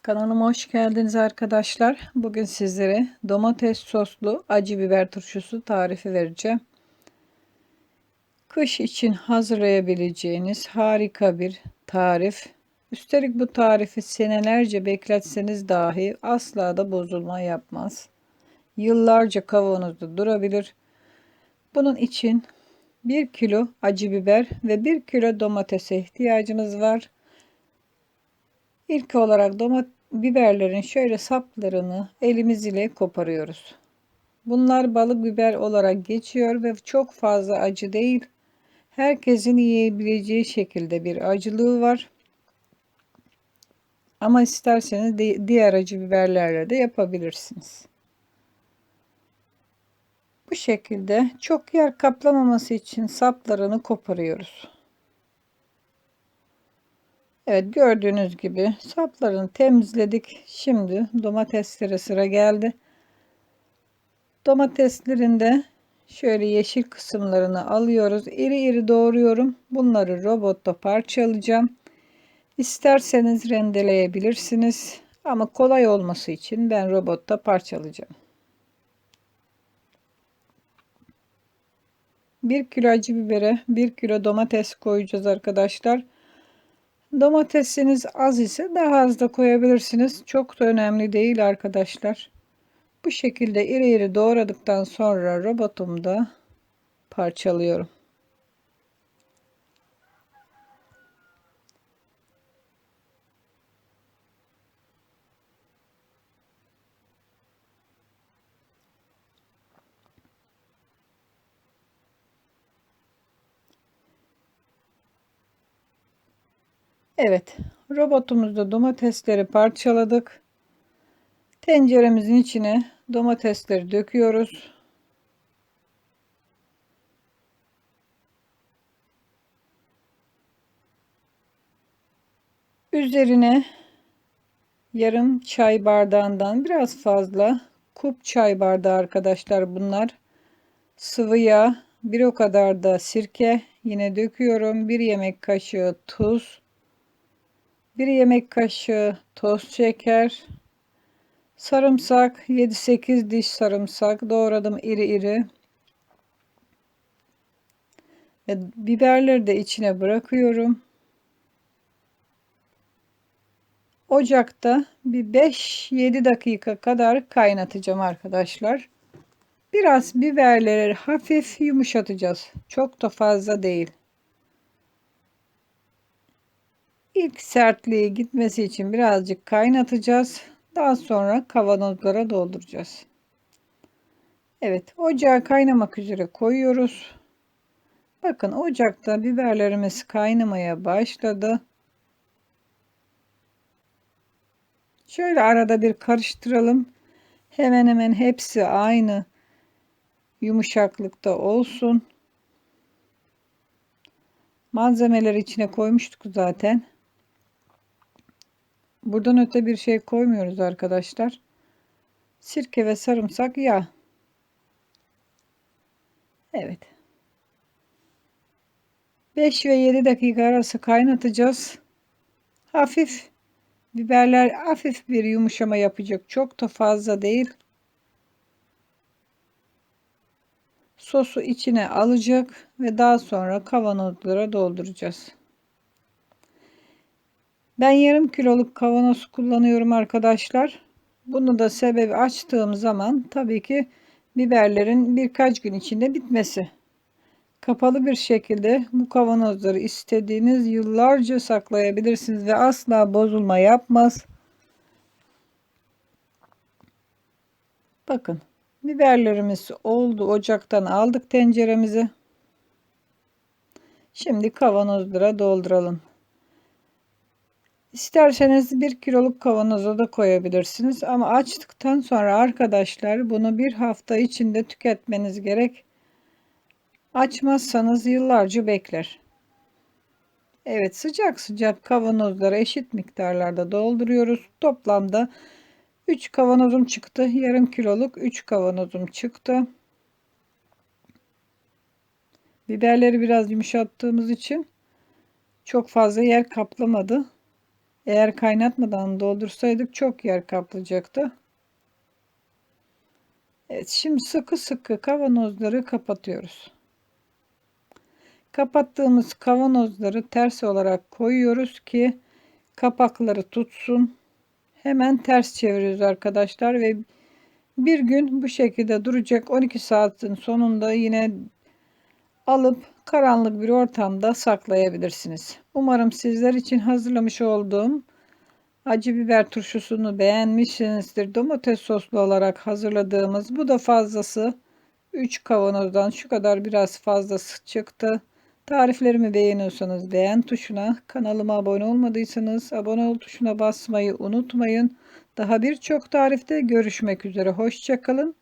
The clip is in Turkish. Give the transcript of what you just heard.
Kanalıma hoş geldiniz arkadaşlar. Bugün sizlere domates soslu acı biber turşusu tarifi vereceğim. Kış için hazırlayabileceğiniz harika bir tarif. Üstelik bu tarifi senelerce bekletseniz dahi asla da bozulma yapmaz. Yıllarca kavanozda durabilir. Bunun için 1 kilo acı biber ve 1 kilo domatese ihtiyacımız var. İlk olarak biberlerin şöyle saplarını elimiz ile koparıyoruz. Bunlar balık biber olarak geçiyor ve çok fazla acı değil. Herkesin yiyebileceği şekilde bir acılığı var. Ama isterseniz diğer acı biberlerle de yapabilirsiniz. Bu şekilde çok yer kaplamaması için saplarını koparıyoruz. Evet, gördüğünüz gibi saplarını temizledik. Şimdi domateslere sıra geldi. Domateslerin de şöyle yeşil kısımlarını alıyoruz. İri iri doğruyorum. Bunları robotta parçalayacağım. İsterseniz rendeleyebilirsiniz. Ama kolay olması için ben robotta parçalayacağım. 1 kilo acı bibere 1 kilo domates koyacağız arkadaşlar. Domatesiniz az ise daha az da koyabilirsiniz. Çok da önemli değil arkadaşlar. Bu şekilde iri iri doğradıktan sonra robotumda parçalıyorum. Evet, robotumuzda domatesleri parçaladık. Tenceremizin içine domatesleri döküyoruz. Üzerine yarım çay bardağından biraz fazla kup çay bardağı arkadaşlar bunlar. Sıvı yağ, bir o kadar da sirke yine döküyorum. 1 yemek kaşığı tuz, 1 yemek kaşığı toz şeker, sarımsak, 7-8 diş sarımsak doğradım iri iri. Ve biberleri de içine bırakıyorum. Ocakta bir 5-7 dakika kadar kaynatacağım arkadaşlar. Biraz biberleri hafif yumuşatacağız. Çok da fazla değil. İlk sertliği gitmesi için birazcık kaynatacağız. Daha sonra kavanozlara dolduracağız. Evet, ocağa kaynamak üzere koyuyoruz. Bakın ocakta biberlerimiz kaynamaya başladı. Şöyle arada bir karıştıralım. Hemen hemen hepsi aynı yumuşaklıkta olsun. Malzemeleri içine koymuştuk zaten. Buradan öte bir şey koymuyoruz arkadaşlar. Sirke ve sarımsak, yağ. Evet. 5 ve 7 dakika arası kaynatacağız. Hafif biberler hafif bir yumuşama yapacak. Çok da fazla değil. Sosu içine alacak ve daha sonra kavanozlara dolduracağız. Ben yarım kiloluk kavanoz kullanıyorum arkadaşlar. Bunu da sebebi açtığım zaman tabii ki biberlerin birkaç gün içinde bitmesi. Kapalı bir şekilde bu kavanozları istediğiniz yıllarca saklayabilirsiniz ve asla bozulma yapmaz. Bakın biberlerimiz oldu, ocaktan aldık tenceremizi. Şimdi kavanozlara dolduralım. İsterseniz 1 kiloluk kavanoza da koyabilirsiniz ama açtıktan sonra arkadaşlar bunu bir hafta içinde tüketmeniz gerek. Açmazsanız yıllarca bekler. Evet, sıcak sıcak kavanozlara eşit miktarlarda dolduruyoruz. Toplamda 3 kavanozum çıktı. Yarım kiloluk 3 kavanozum çıktı. Biberleri biraz yumuşattığımız için çok fazla yer kaplamadı. Eğer kaynatmadan doldursaydık çok yer kaplayacaktı. Evet, şimdi sıkı sıkı kavanozları kapatıyoruz. Kapattığımız kavanozları ters olarak koyuyoruz ki kapakları tutsun. Hemen ters çeviriyoruz arkadaşlar ve bir gün bu şekilde duracak. 12 saatin sonunda yine alıp karanlık bir ortamda saklayabilirsiniz. Umarım sizler için hazırlamış olduğum acı biber turşusunu beğenmişsinizdir. Domates soslu olarak hazırladığımız, bu da fazlası, 3 kavanozdan şu kadar biraz fazlası çıktı. Tariflerimi beğeniyorsanız beğen tuşuna, kanalıma abone olmadıysanız abone ol tuşuna basmayı unutmayın. Daha birçok tarifte görüşmek üzere. Hoşça kalın.